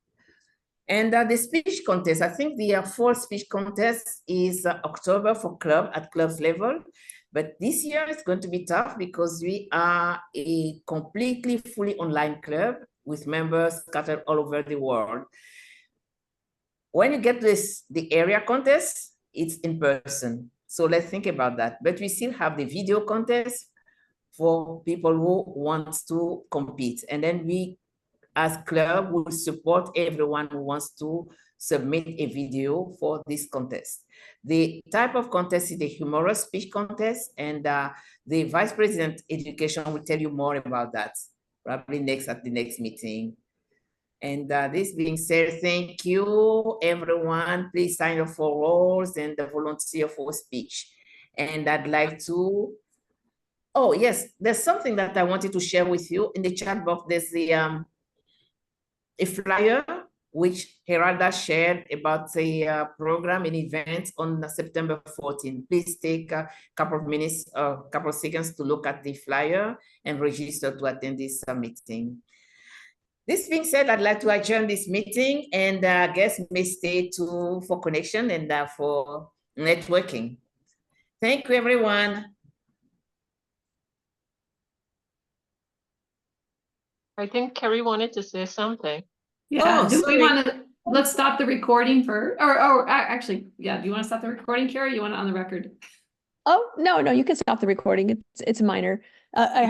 And the speech contest, I think the fall speech contest is October for at clubs level. But this year it's going to be tough because we are a completely fully online club with members scattered all over the world. When you get the area contest, it's in person. So let's think about that. But we still have the video contest for people who want to compete. And then we, as club, will support everyone who wants to submit a video for this contest. The type of contest is the humorous speech contest, and the Vice President Education will tell you more about that, probably at the next meeting. And this being said, thank you, everyone. Please sign up for roles and volunteer for speech. And I'd like to, oh yes, there's something that I wanted to share with you. In the chat box, there's a flyer which Geralda shared about the program and event on September 14. Please take a couple of minutes, a couple of seconds to look at the flyer and register to attend this meeting. This being said, I'd like to adjourn this meeting, and guests may stay for connection and for networking. Thank you, everyone. I think Carrie wanted to say something. Yeah, Oh, do we sorry. want to, let's stop the recording for, or actually, yeah, do you want to stop the recording, Carrie? You want it on the record? Oh, no, you can stop the recording. It's minor. I